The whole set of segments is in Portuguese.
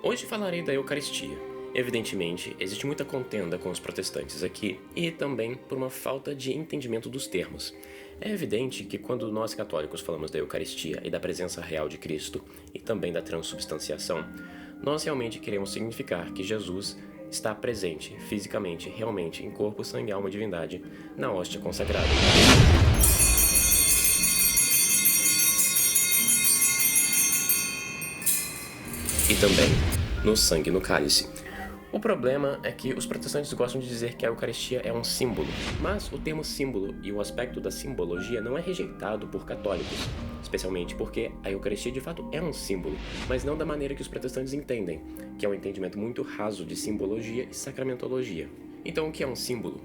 Hoje falarei da Eucaristia. Evidentemente, existe muita contenda com os protestantes aqui e também por uma falta de entendimento dos termos. É evidente que quando nós católicos falamos da Eucaristia e da presença real de Cristo e também da transubstanciação, nós realmente queremos significar que Jesus está presente, fisicamente, realmente, em corpo, sangue, alma e divindade, na hóstia consagrada. E também no sangue no cálice. O problema é que os protestantes gostam de dizer que a Eucaristia é um símbolo, mas o termo símbolo e o aspecto da simbologia não é rejeitado por católicos, especialmente porque a Eucaristia de fato é um símbolo, mas não da maneira que os protestantes entendem, que é um entendimento muito raso de simbologia e sacramentologia. Então, o que é um símbolo?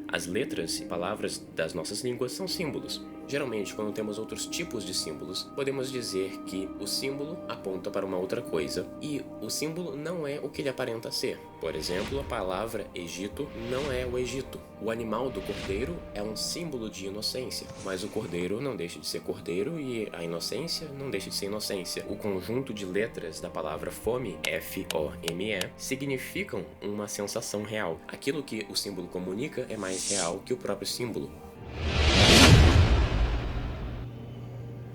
As letras e palavras das nossas línguas são símbolos. Geralmente, quando temos outros tipos de símbolos, podemos dizer que o símbolo aponta para uma outra coisa e o símbolo não é o que ele aparenta ser. Por exemplo, a palavra Egito não é o Egito. O animal do cordeiro é um símbolo de inocência, mas o cordeiro não deixa de ser cordeiro e a inocência não deixa de ser inocência. O conjunto de letras da palavra fome, F-O-M-E, significam uma sensação real. Aquilo que o símbolo comunica é mais real que o próprio símbolo.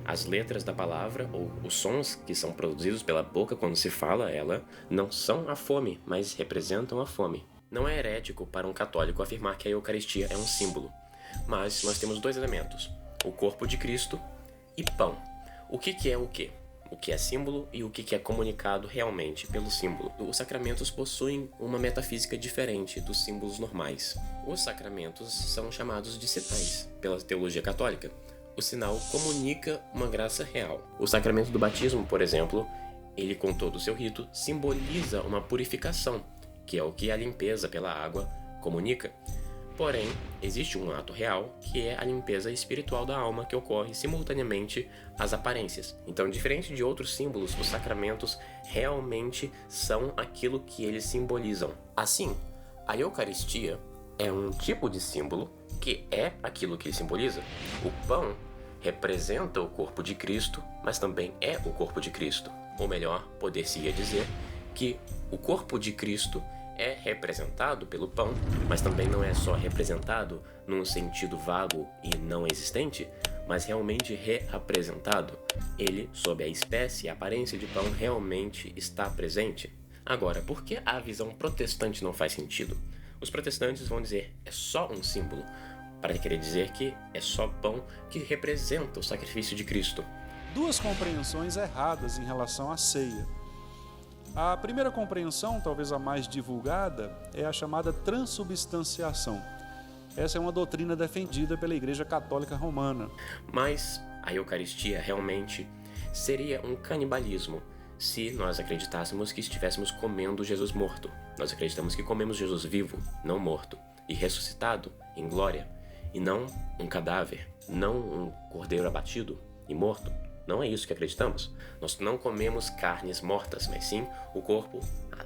As letras da palavra, ou os sons que são produzidos pela boca quando se fala ela, não são a fome, mas representam a fome. Não é herético para um católico afirmar que a Eucaristia é um símbolo, mas nós temos dois elementos, o corpo de Cristo e pão. O que é o quê? O que é símbolo e o que é comunicado realmente pelo símbolo. Os sacramentos possuem uma metafísica diferente dos símbolos normais. Os sacramentos são chamados de sinais pela teologia católica. O sinal comunica uma graça real. O sacramento do batismo, por exemplo, ele com todo o seu rito simboliza uma purificação, que é o que a limpeza pela água comunica. Porém, existe um ato real, que é a limpeza espiritual da alma, que ocorre simultaneamente às aparências. Então, diferente de outros símbolos, os sacramentos realmente são aquilo que eles simbolizam. Assim, a Eucaristia é um tipo de símbolo que é aquilo que ele simboliza. O pão representa o corpo de Cristo, mas também é o corpo de Cristo. Ou melhor, poder-se-ia dizer que o corpo de Cristo é representado pelo pão, mas também não é só representado num sentido vago e não existente, mas realmente reapresentado. Ele, sob a espécie e a aparência de pão, realmente está presente. Agora, por que a visão protestante não faz sentido? Os protestantes vão dizer, é só um símbolo, para querer dizer que é só pão que representa o sacrifício de Cristo. Duas compreensões erradas em relação à ceia. A primeira compreensão, talvez a mais divulgada, é a chamada transubstanciação. Essa é uma doutrina defendida pela Igreja Católica Romana. Mas a Eucaristia realmente seria um canibalismo se nós acreditássemos que estivéssemos comendo Jesus morto. Nós acreditamos que comemos Jesus vivo, não morto, e ressuscitado em glória, e não um cadáver, não um cordeiro abatido e morto. Não é isso que acreditamos. Nós não comemos carnes mortas, mas sim o corpo,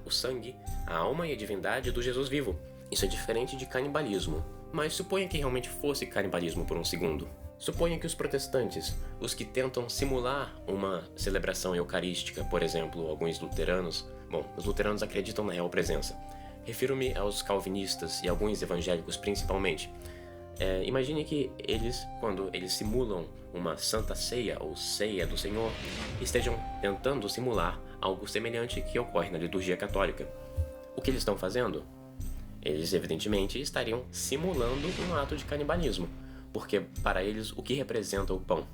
o sangue, a alma e a divindade do Jesus vivo. Isso é diferente de canibalismo. Mas suponha que realmente fosse canibalismo por um segundo. Suponha que os protestantes, os que tentam simular uma celebração eucarística, por exemplo, alguns luteranos, os luteranos acreditam na real presença. Refiro-me aos calvinistas e alguns evangélicos principalmente. Imagine que eles, quando eles simulam uma santa ceia ou ceia do Senhor, estejam tentando simular algo semelhante que ocorre na liturgia católica. O que eles estão fazendo? Eles, evidentemente, estariam simulando um ato de canibalismo, porque para eles o que representa o pão?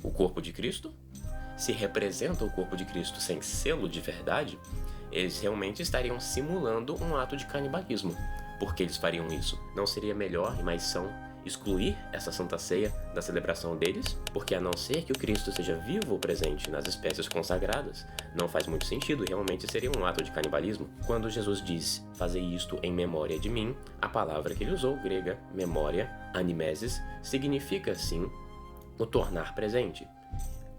O corpo de Cristo? Se representa o corpo de Cristo sem selo de verdade, eles realmente estariam simulando um ato de canibalismo. Por que eles fariam isso? Não seria melhor e mais são excluir essa Santa Ceia da celebração deles? Porque a não ser que o Cristo seja vivo ou presente nas espécies consagradas, não faz muito sentido, realmente seria um ato de canibalismo. Quando Jesus diz, fazei isto em memória de mim, a palavra que ele usou, grega, memória, animeses, significa sim o tornar presente.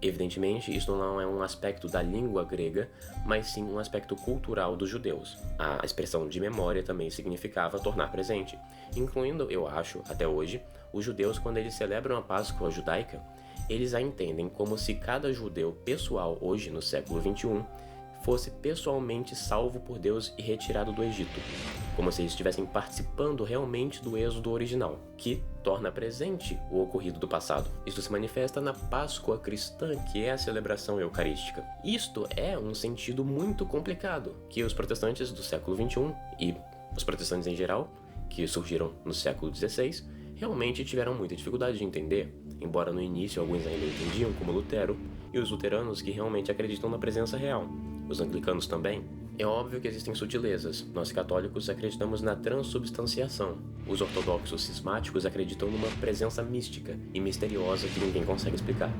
Evidentemente, isso não é um aspecto da língua grega, mas sim um aspecto cultural dos judeus. A expressão de memória também significava tornar presente, incluindo, eu acho, até hoje, os judeus quando eles celebram a Páscoa judaica, eles a entendem como se cada judeu pessoal hoje no século XXI fosse pessoalmente salvo por Deus e retirado do Egito, como se eles estivessem participando realmente do êxodo original, que torna presente o ocorrido do passado. Isto se manifesta na Páscoa cristã, que é a celebração eucarística. Isto é um sentido muito complicado, que os protestantes do século XXI e os protestantes em geral, que surgiram no século XVI, realmente tiveram muita dificuldade de entender, embora no início alguns ainda entendiam, como Lutero, e os luteranos que realmente acreditam na presença real. Os anglicanos também. É óbvio que existem sutilezas. Nós católicos acreditamos na transubstanciação. Os ortodoxos cismáticos acreditam numa presença mística e misteriosa que ninguém consegue explicar.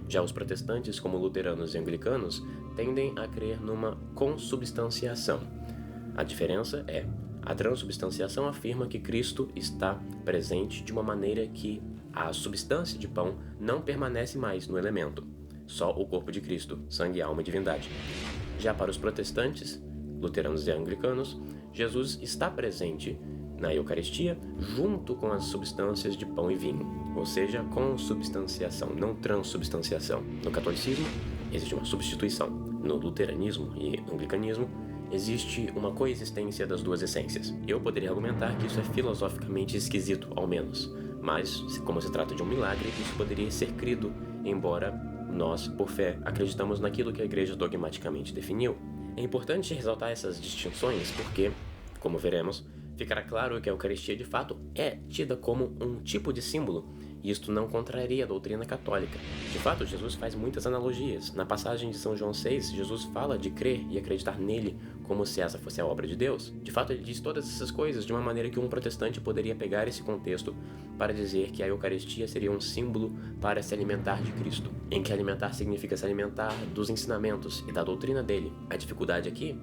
Já os protestantes, como luteranos e anglicanos, tendem a crer numa consubstanciação. A diferença é: a transubstanciação afirma que Cristo está presente de uma maneira que a substância de pão não permanece mais no elemento, só o corpo de Cristo, sangue, alma e divindade. Já para os protestantes, luteranos e anglicanos, Jesus está presente na Eucaristia junto com as substâncias de pão e vinho, ou seja, consubstanciação, não transubstanciação. No catolicismo, existe uma substituição. No luteranismo e anglicanismo, existe uma coexistência das duas essências. Eu poderia argumentar que isso é filosoficamente esquisito, ao menos, mas, como se trata de um milagre, isso poderia ser crido, embora nós, por fé, acreditamos naquilo que a Igreja dogmaticamente definiu. É importante ressaltar essas distinções porque, como veremos, ficará claro que a Eucaristia de fato é tida como um tipo de símbolo, e isto não contraria a doutrina católica. De fato, Jesus faz muitas analogias. Na passagem de São João 6, Jesus fala de crer e acreditar nele como se essa fosse a obra de Deus. De fato, ele diz todas essas coisas de uma maneira que um protestante poderia pegar esse contexto para dizer que a Eucaristia seria um símbolo para se alimentar de Cristo, em que alimentar significa se alimentar dos ensinamentos e da doutrina dele. A dificuldade aqui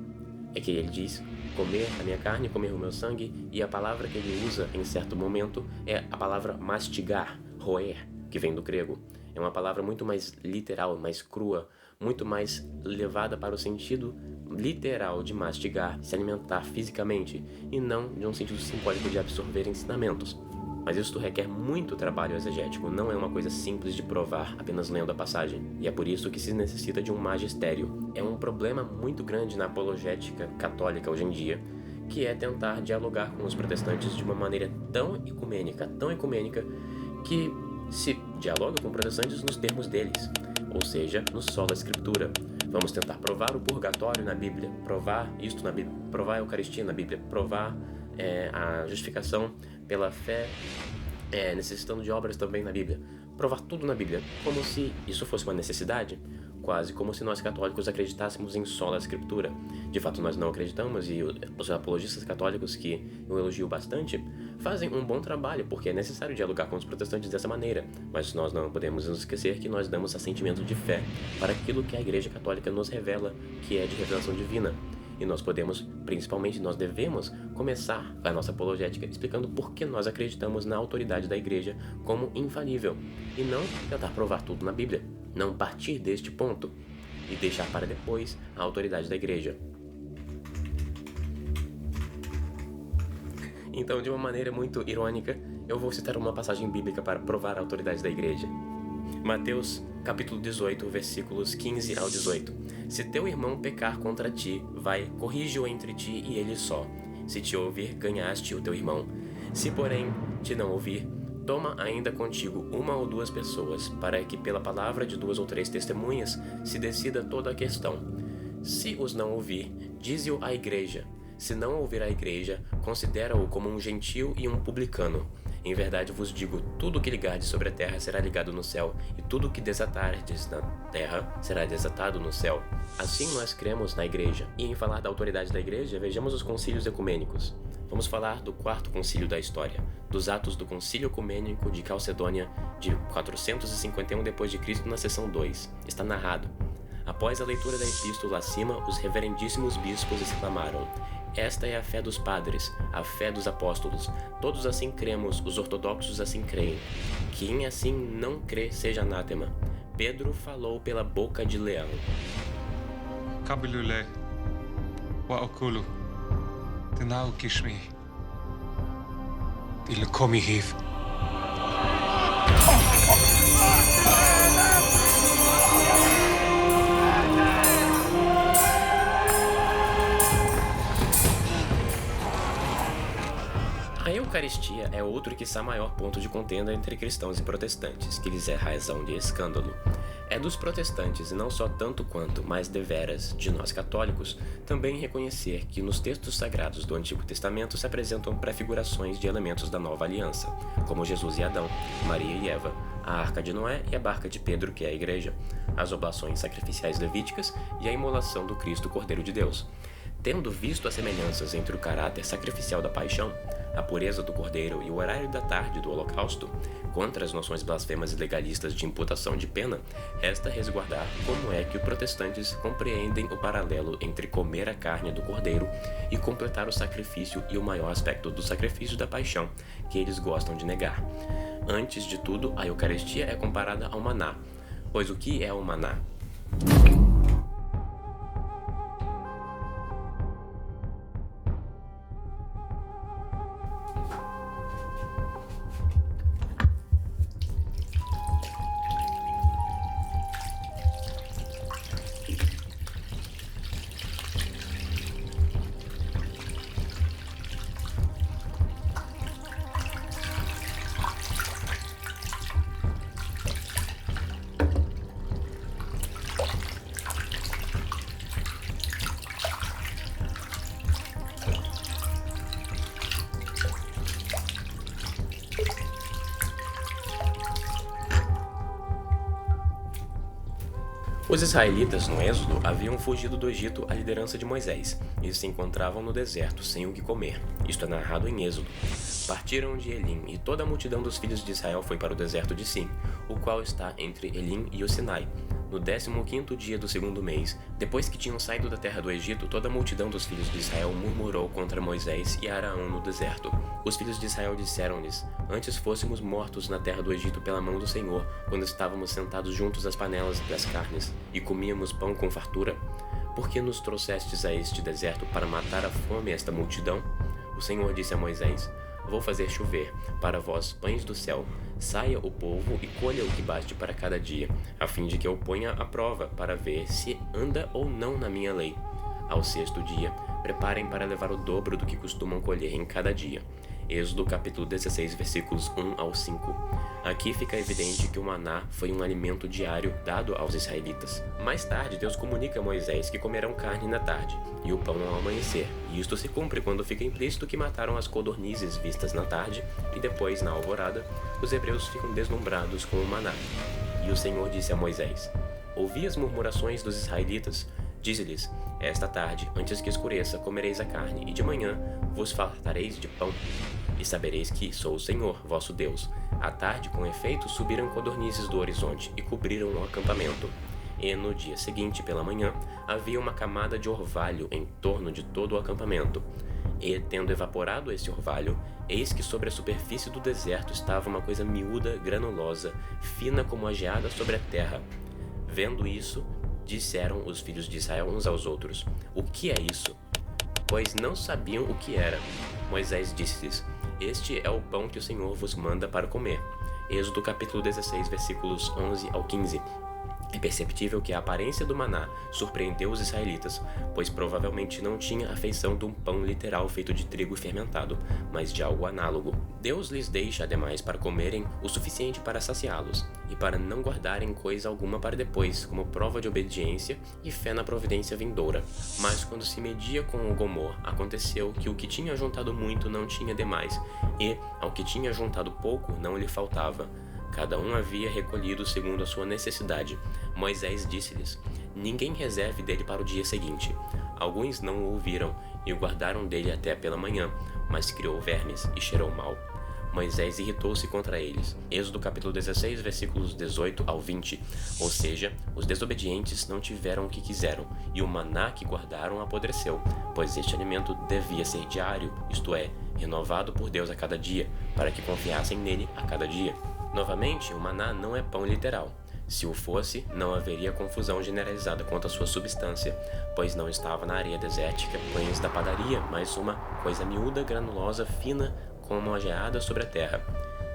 é que ele diz comer a minha carne, comer o meu sangue, e a palavra que ele usa em certo momento é a palavra mastigar, roer, que vem do grego. É uma palavra muito mais literal, mais crua, muito mais levada para o sentido literal de mastigar, se alimentar fisicamente, e não de um sentido simbólico de absorver ensinamentos. Mas isso requer muito trabalho exegético, não é uma coisa simples de provar apenas lendo a passagem, e é por isso que se necessita de um magistério. É um problema muito grande na apologética católica hoje em dia, que é tentar dialogar com os protestantes de uma maneira tão ecumênica, que se dialoga com protestantes nos termos deles, ou seja, no sola escritura. Vamos tentar provar o purgatório na Bíblia, provar isto na Bíblia, provar a Eucaristia na Bíblia, provar a justificação pela fé, necessitando de obras também na Bíblia. Provar tudo na Bíblia, como se isso fosse uma necessidade, quase como se nós católicos acreditássemos em sola escritura. De fato, nós não acreditamos, e os apologistas católicos, que eu elogio bastante, fazem um bom trabalho, porque é necessário dialogar com os protestantes dessa maneira, mas nós não podemos nos esquecer que nós damos assentimento de fé para aquilo que a Igreja Católica nos revela, que é de revelação divina. E nós podemos, principalmente nós devemos, começar a nossa apologética explicando por que nós acreditamos na autoridade da Igreja como infalível, e não tentar provar tudo na Bíblia, não partir deste ponto e deixar para depois a autoridade da Igreja. Então, de uma maneira muito irônica, eu vou citar uma passagem bíblica para provar a autoridade da Igreja. Mateus, capítulo 18, versículos 15 ao 18. Se teu irmão pecar contra ti, vai, corrige-o entre ti e ele só. Se te ouvir, ganhaste o teu irmão. Se, porém, te não ouvir, toma ainda contigo uma ou duas pessoas, para que pela palavra de 2 ou 3 testemunhas se decida toda a questão. Se os não ouvir, dize-o à igreja. Se não ouvir a igreja, considera-o como um gentil e um publicano. Em verdade vos digo, tudo que ligardes sobre a terra será ligado no céu, e tudo que desatardes na terra será desatado no céu. Assim nós cremos na igreja. E em falar da autoridade da igreja, vejamos os concílios ecumênicos. Vamos falar do 4º concílio da história, dos atos do concílio ecumênico de Calcedônia de 451 d.C. na seção 2. Está narrado. Após a leitura da epístola acima, os reverendíssimos bispos exclamaram: esta é a fé dos padres, a fé dos apóstolos. Todos assim cremos, os ortodoxos assim creem. Quem assim não crê seja anátema. Pedro falou pela boca de leão. Kabilule, wa okulu, tenau kishmi, ilkomi hiv. Eucaristia é outro e quiçá maior ponto de contenda entre cristãos e protestantes, que lhes é razão de escândalo. É dos protestantes, e não só tanto quanto, mas deveras, de nós católicos, também reconhecer que nos textos sagrados do Antigo Testamento se apresentam prefigurações de elementos da Nova Aliança, como Jesus e Adão, Maria e Eva, a Arca de Noé e a Barca de Pedro, que é a Igreja, as oblações sacrificiais levíticas e a imolação do Cristo Cordeiro de Deus. Tendo visto as semelhanças entre o caráter sacrificial da paixão, a pureza do cordeiro e o horário da tarde do holocausto, contra as noções blasfemas e legalistas de imputação de pena, resta resguardar como é que os protestantes compreendem o paralelo entre comer a carne do cordeiro e completar o sacrifício e o maior aspecto do sacrifício da paixão, que eles gostam de negar. Antes de tudo, a Eucaristia é comparada ao maná. Pois o que é o maná? Os israelitas, no Êxodo, haviam fugido do Egito à liderança de Moisés e se encontravam no deserto sem o que comer. Isto é narrado em Êxodo. Partiram de Elim e toda a multidão dos filhos de Israel foi para o deserto de Sim, o qual está entre Elim e o Sinai. No 15º dia do segundo mês, depois que tinham saído da terra do Egito, toda a multidão dos filhos de Israel murmurou contra Moisés e Araão no deserto. Os filhos de Israel disseram-lhes: Antes fôssemos mortos na terra do Egito pela mão do Senhor, quando estávamos sentados juntos às panelas das carnes, e comíamos pão com fartura. Por que nos trouxestes a este deserto para matar a fome esta multidão? O Senhor disse a Moisés: Vou fazer chover para vós pães do céu. Saia o povo e colha o que baste para cada dia, a fim de que eu ponha à prova para ver se anda ou não na minha lei. Ao 6º dia, preparem para levar o dobro do que costumam colher em cada dia. Êxodo capítulo 16, versículos 1 ao 5. Aqui fica evidente que o maná foi um alimento diário dado aos israelitas. Mais tarde, Deus comunica a Moisés que comerão carne na tarde e o pão ao amanhecer, e isto se cumpre quando fica implícito que mataram as codornizes vistas na tarde, e depois, na alvorada, os hebreus ficam deslumbrados com o maná. E o Senhor disse a Moisés: Ouvi as murmurações dos israelitas. Dize-lhes: Esta tarde, antes que escureça, comereis a carne, e de manhã vos fartareis de pão. E sabereis que sou o Senhor, vosso Deus. À tarde, com efeito, subiram codornizes do horizonte e cobriram o acampamento. E no dia seguinte, pela manhã, havia uma camada de orvalho em torno de todo o acampamento. E, tendo evaporado esse orvalho, eis que sobre a superfície do deserto estava uma coisa miúda, granulosa, fina como a geada sobre a terra. Vendo isso, disseram os filhos de Israel uns aos outros: O que é isso? Pois não sabiam o que era. Moisés disse-lhes: Este é o pão que o Senhor vos manda para comer. Êxodo capítulo 16, versículos 11 ao 15. É perceptível que a aparência do maná surpreendeu os israelitas, pois provavelmente não tinha a feição de um pão literal feito de trigo fermentado, mas de algo análogo. Deus lhes deixa, ademais, para comerem o suficiente para saciá-los, e para não guardarem coisa alguma para depois, como prova de obediência e fé na providência vindoura. Mas quando se media com o Gomor, aconteceu que o que tinha juntado muito não tinha demais, e, ao que tinha juntado pouco, não lhe faltava. Cada um havia recolhido segundo a sua necessidade. Moisés disse-lhes: Ninguém reserve dele para o dia seguinte. Alguns não o ouviram e o guardaram dele até pela manhã, mas criou vermes e cheirou mal. Moisés irritou-se contra eles. Êxodo capítulo 16, versículos 18 ao 20. Ou seja, os desobedientes não tiveram o que quiseram, e o maná que guardaram apodreceu, pois este alimento devia ser diário, isto é, renovado por Deus a cada dia, para que confiassem nele a cada dia. Novamente, o maná não é pão literal. Se o fosse, não haveria confusão generalizada quanto à sua substância, pois não estava na areia desértica, pães da padaria, mas uma coisa miúda, granulosa, fina, como a geada sobre a terra.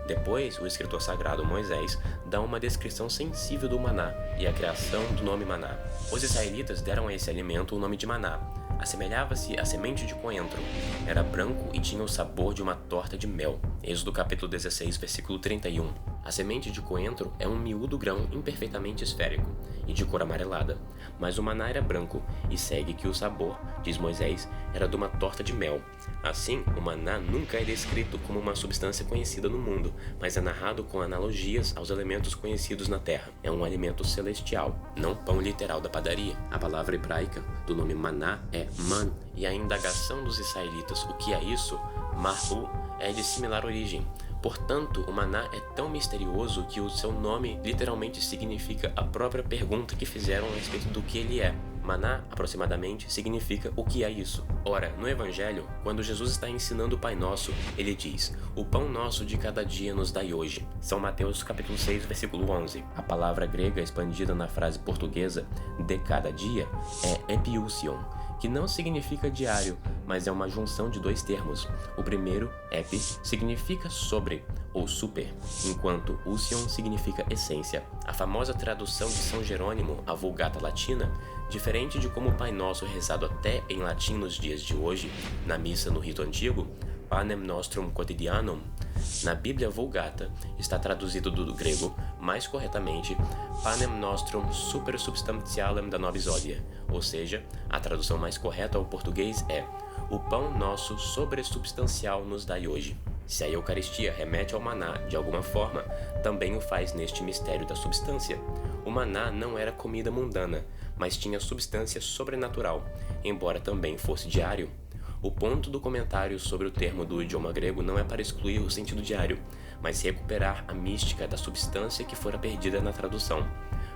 Depois, o escritor sagrado Moisés dá uma descrição sensível do maná e a criação do nome maná. Os israelitas deram a esse alimento o nome de maná. assemelhava-se à semente de coentro. Era branco e tinha o sabor de uma torta de mel. Êxodo capítulo 16, versículo 31. A semente de coentro é um miúdo grão imperfeitamente esférico e de cor amarelada, mas o maná era branco e segue que o sabor, diz Moisés, era de uma torta de mel. Assim, o maná nunca é descrito como uma substância conhecida no mundo, mas é narrado com analogias aos elementos conhecidos na terra. É um alimento celestial, não pão literal da padaria. A palavra hebraica do nome maná é man, e a indagação dos israelitas, o que é isso, mar'u, é de similar origem. Portanto, o maná é tão misterioso que o seu nome literalmente significa a própria pergunta que fizeram a respeito do que ele é. Maná, aproximadamente, significa o que é isso. Ora, no Evangelho, quando Jesus está ensinando o Pai Nosso, ele diz: o pão nosso de cada dia nos dai hoje. São Mateus capítulo 6, versículo 11. A palavra grega expandida na frase portuguesa de cada dia é epiousion, que não significa diário, mas é uma junção de dois termos. O primeiro, epi, significa sobre ou super, enquanto ousion significa essência. A famosa tradução de São Jerônimo, a Vulgata Latina, diferente de como o Pai Nosso rezado até em latim nos dias de hoje, na missa no rito antigo, Panem Nostrum Quotidianum, na Bíblia Vulgata está traduzido do grego, mais corretamente, Panem Nostrum Super Substantialem da Nobis Odia, ou seja, a tradução mais correta ao português é: o pão nosso sobresubstancial nos dai hoje. Se a Eucaristia remete ao maná de alguma forma, também o faz neste mistério da substância. O maná não era comida mundana, mas tinha substância sobrenatural, embora também fosse diário. O ponto do comentário sobre o termo do idioma grego não é para excluir o sentido diário, mas recuperar a mística da substância que fora perdida na tradução.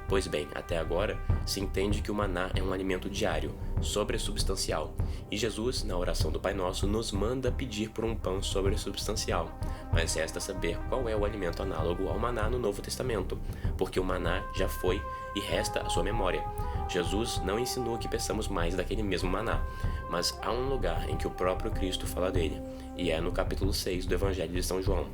Pois bem, até agora, se entende que o maná é um alimento diário, sobresubstancial, e Jesus, na oração do Pai Nosso, nos manda pedir por um pão sobresubstancial, mas resta saber qual é o alimento análogo ao maná no Novo Testamento, porque o maná já foi e resta a sua memória. Jesus não ensinou que peçamos mais daquele mesmo maná, mas há um lugar em que o próprio Cristo fala dele, e é no capítulo 6 do Evangelho de São João.